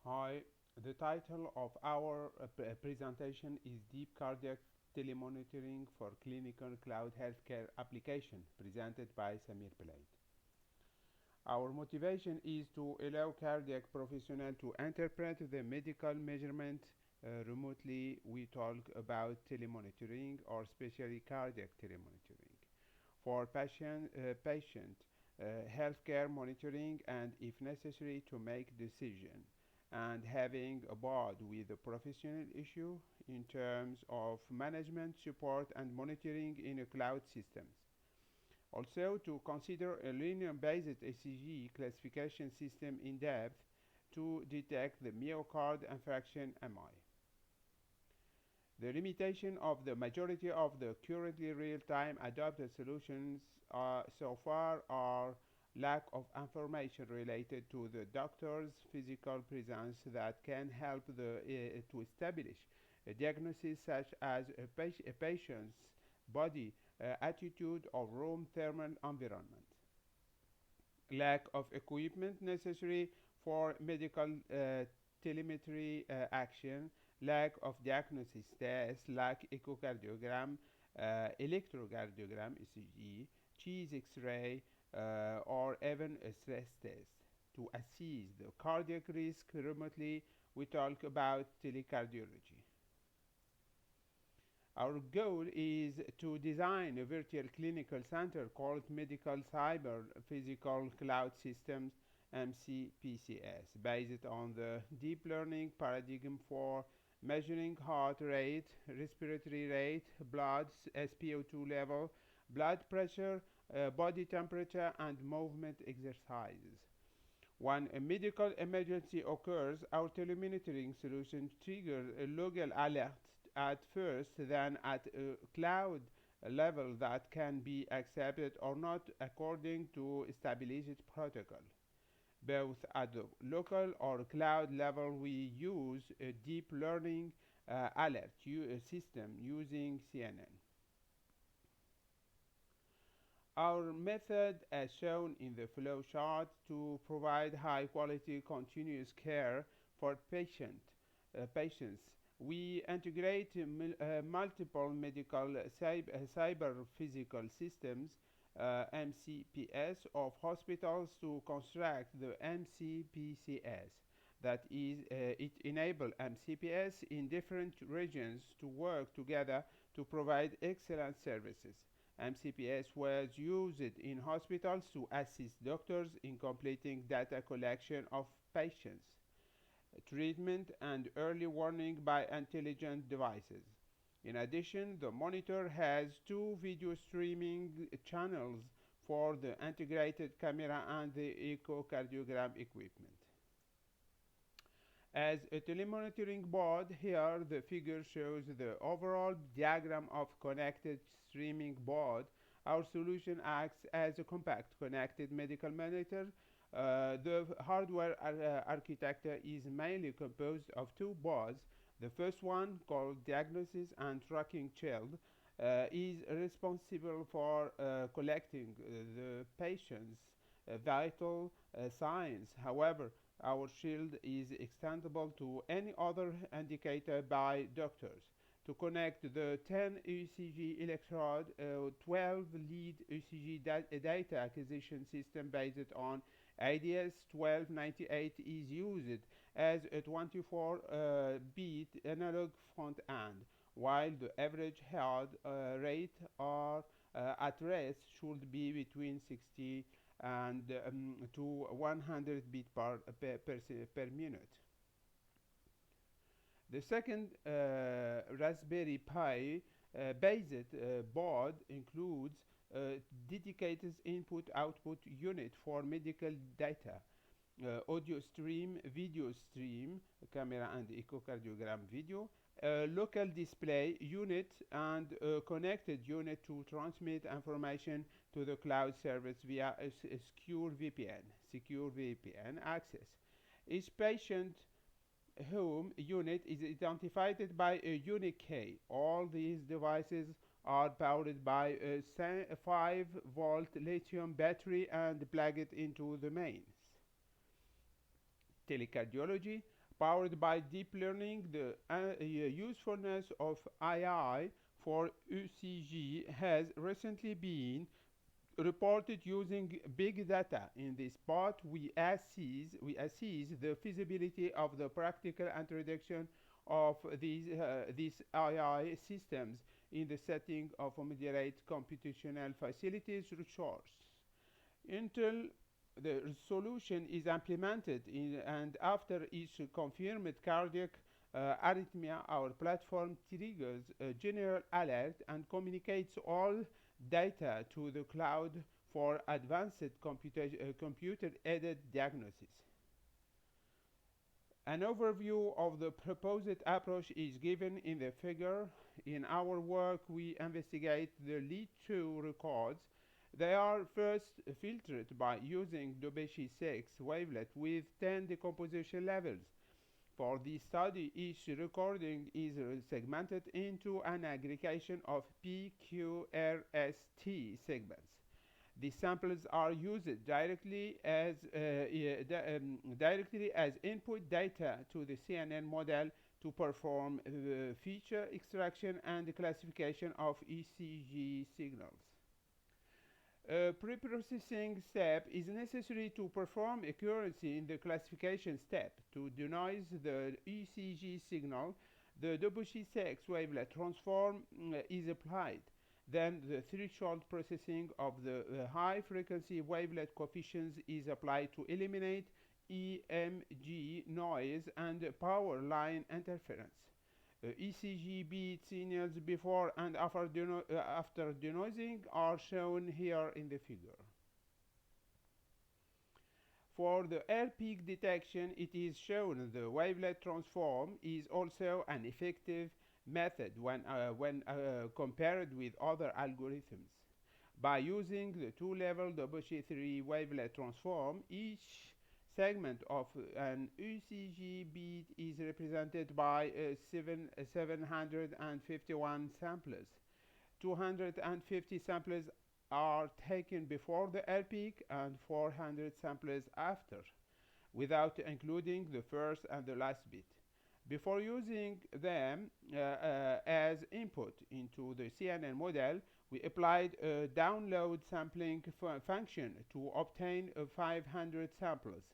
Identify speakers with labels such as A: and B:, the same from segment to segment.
A: Hi, the title of our presentation is Deep Cardiac Telemonitoring for Clinical Cloud Healthcare Application, presented by Samir Belaid. Our motivation is to allow cardiac professionals to interpret the medical measurement remotely. We talk about telemonitoring or especially cardiac telemonitoring for patient healthcare monitoring and if necessary to make decision and having a board with a professional issue in terms of management support and monitoring in a cloud systems. Also to consider a linear-based ECG classification system in depth to detect the myocardial infarction MI. The limitation of the majority of the currently real-time adopted solutions so far are lack of information related to the doctor's physical presence that can help to establish a diagnosis such as a patient's body attitude or room thermal environment. Lack of equipment necessary for medical telemetry action, lack of diagnosis tests like echocardiogram, electrocardiogram (ECG), chest X-ray, or even a stress test. To assess the cardiac risk remotely, we talk about telecardiology. Our goal is to design a virtual clinical center called Medical Cyber Physical Cloud Systems MCPCS, based on the deep learning paradigm for measuring heart rate, respiratory rate, blood SpO2 level, blood pressure, body temperature, and movement exercises. When a medical emergency occurs, our telemonitoring solution triggers a local alert at first, then at a cloud level that can be accepted or not according to established protocol. Both at the local or cloud level, we use a deep learning alert system using CNN. Our method, as shown in the flow chart, to provide high quality continuous care for patients. We integrate multiple medical cyber physical systems MCPS of hospitals to construct the MCPCS. That is, it enables MCPS in different regions to work together to provide excellent services. MCPS was used in hospitals to assist doctors in completing data collection of patients, treatment, and early warning by intelligent devices. In addition, the monitor has two video streaming channels for the integrated camera and the echocardiogram equipment. As a telemonitoring board, here the figure shows the overall diagram of connected streaming board. Our solution acts as a compact connected medical monitor. The hardware architecture is mainly composed of two boards. The first one, called Diagnosis and Tracking Child, is responsible for collecting the patient's vital signs. However, our shield is extendable to any other indicator by doctors. To connect the 10 ECG electrode, 12 lead ECG data acquisition system based on ADS 1298 is used as a 24-bit analog front end, while the average heart rate at rest should be between 60 and to 100 beat per minute. The second Raspberry Pi based board includes a dedicated input-output unit for medical data, audio stream, video stream, camera and echocardiogram video, a local display unit, and a connected unit to transmit information to the cloud service via a secure VPN access. Each patient home unit is identified by a unique key. All these devices are powered by a 5-volt lithium battery and plugged into the mains. Telecardiology Powered by deep learning, the usefulness of AI for ECG has recently been reported using big data. In this part, we assess the feasibility of the practical introduction of these AI systems in the setting of moderate computational facilities resource. Until the solution is implemented and after each confirmed cardiac arrhythmia, our platform triggers a general alert and communicates all data to the cloud for advanced computer-aided diagnosis. An overview of the proposed approach is given in the figure. In our work, we investigate the lead 2 records. They are first filtered by using Debussy 6 wavelet with 10 decomposition levels. For this study, each recording is segmented into an aggregation of PQRST segments. These samples are used directly as input data to the CNN model to perform feature extraction and classification of ECG signals. A pre-processing step is necessary to perform accuracy in the classification step. To denoise the ECG signal, the Debussy 6 wavelet transform is applied. Then the threshold processing of the high frequency wavelet coefficients is applied to eliminate EMG noise and power line interference. ECG beat signals before and after denoising are shown here in the figure. For the air peak detection, it is shown the wavelet transform is also an effective method when compared with other algorithms. By using the two-level Debussy 3 wavelet transform, each segment of an ECG beat is represented by 751 samplers. 250 samplers are taken before the air peak and 400 samplers after, without including the first and the last bit. Before using them as input into the CNN model, we applied a download sampling function to obtain 500 samples.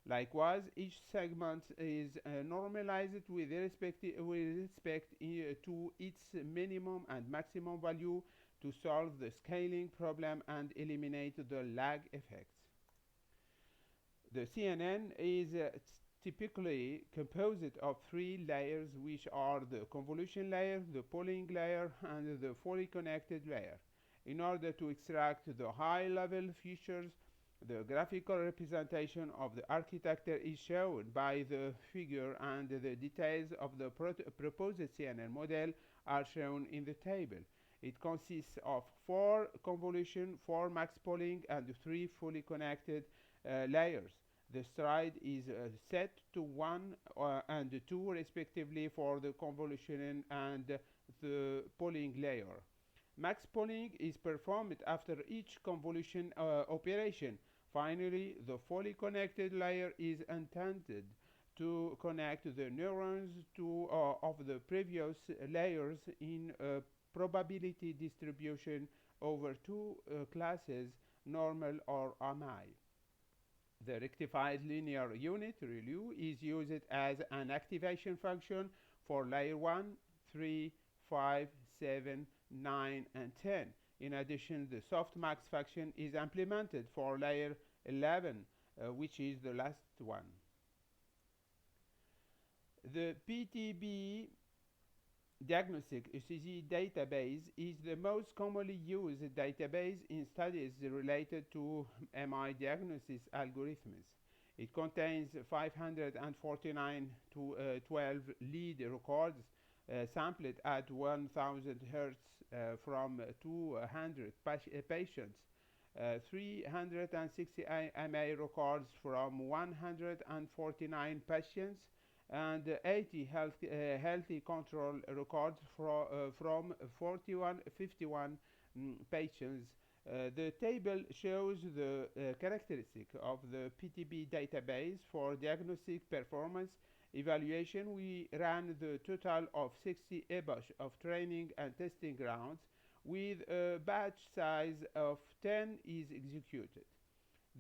A: Likewise, each segment is normalized with respect to its minimum and maximum value to solve the scaling problem and eliminate the lag effects. The CNN is typically composed of three layers, which are the convolution layer, the polling layer, and the fully connected layer. In order to extract the high-level features, the graphical representation of the architecture is shown by the figure, and the details of the proposed CNN model are shown in the table. It consists of 4 convolution, 4 max polling, and 3 fully connected layers. The stride is set to 1 and 2 respectively for the convolution and the polling layer. Max polling is performed after each convolution operation. Finally, the fully connected layer is intended to connect the neurons of the previous layers in a probability distribution over 2 classes, normal or MI. The rectified linear unit ReLU is used as an activation function for layer 1, 3, 5, 7, 9, and 10. In addition, the softmax function is implemented for layer 11, which is the last one. The PTB diagnostic ECG database is the most commonly used database in studies related to MI diagnosis algorithms. It contains 549 to 12 lead records sampled at 1000 Hz from 200 patients, 360 MA records from 149 patients, and 80 healthy control records from 51 patients. The table shows the characteristic of the PTB database for diagnostic performance. evaluation, we ran the total of 60 epochs of training and testing rounds with a batch size of 10 is executed.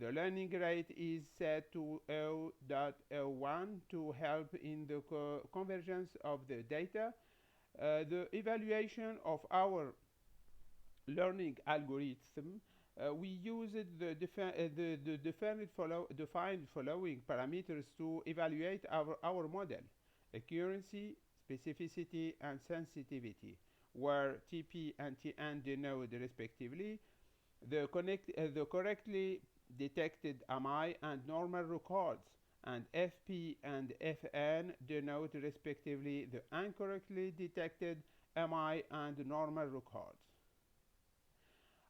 A: The learning rate is set to 0.01 to help in the convergence of the data. The evaluation of our learning algorithm, we used the defined following parameters to evaluate our model: accuracy, specificity, and sensitivity, where TP and TN denote respectively the correctly detected MI and normal records, and FP and FN denote respectively the incorrectly detected MI and normal records.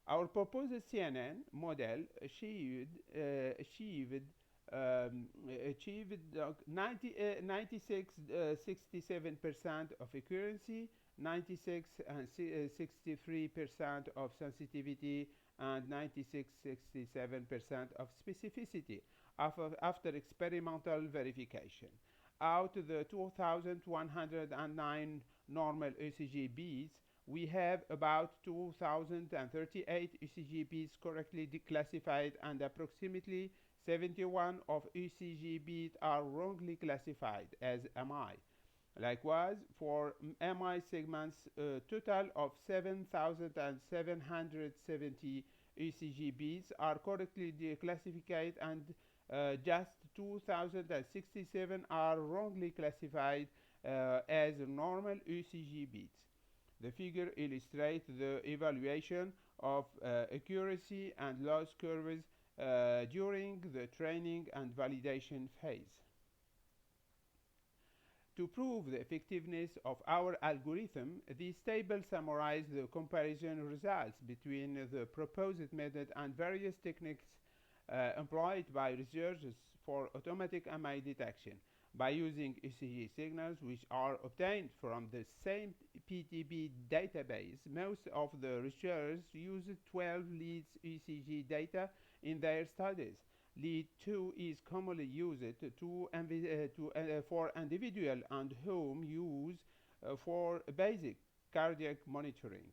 A: Our proposed CNN model achieved 96-67% of accuracy, 96 and 63% of sensitivity, and 96-67% of specificity after experimental verification. Out of the 2,109 normal ECG beats, we have about 2,038 ECG beats correctly declassified, and approximately 71 of ECG beats are wrongly classified as MI. Likewise, for MI segments, a total of 7,770 ECG beats are correctly declassified, and just 2,067 are wrongly classified as normal ECG beats. The figure illustrates the evaluation of accuracy and loss curves during the training and validation phase. To prove the effectiveness of our algorithm, this table summarizes the comparison results between the proposed method and various techniques employed by researchers for automatic MI detection by using ECG signals which are obtained from the same PTB database. Most of the researchers used 12 leads ECG data in their studies. Lead 2 is commonly used for individual and home use for basic cardiac monitoring.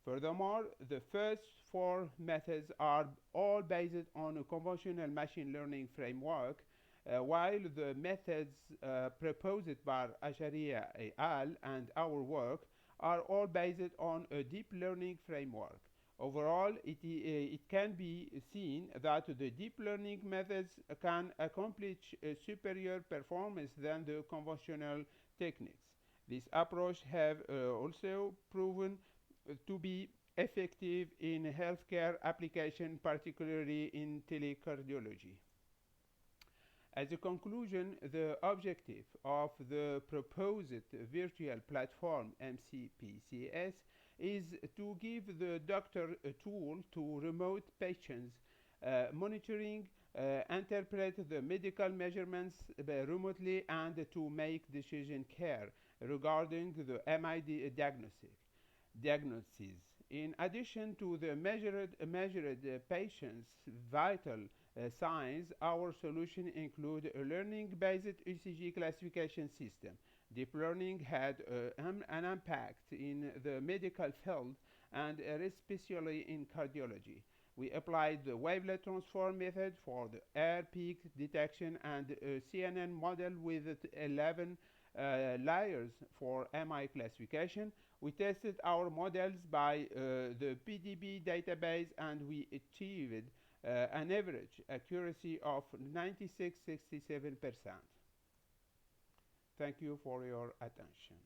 A: Furthermore, the first four methods are all based on a conventional machine learning framework, while the methods proposed by Acharia et al. And our work are all based on a deep learning framework. Overall, it can be seen that the deep learning methods can accomplish superior performance than the conventional techniques. This approach have also proven to be effective in healthcare application, particularly in telecardiology. As a conclusion, the objective of the proposed virtual platform MCPCS is to give the doctor a tool to remote patients monitoring, interpret the medical measurements remotely, and to make decision care regarding the MI diagnosis. In addition to the measured patient's vital signs, our solution includes a learning-based ECG classification system. Deep learning had an impact in the medical field and especially in cardiology. We applied the wavelet transform method for the air peak detection and a CNN model with 11 layers for MI classification. We tested our models by the PDB database, and we achieved an average accuracy of 96-67%. Thank you for your attention.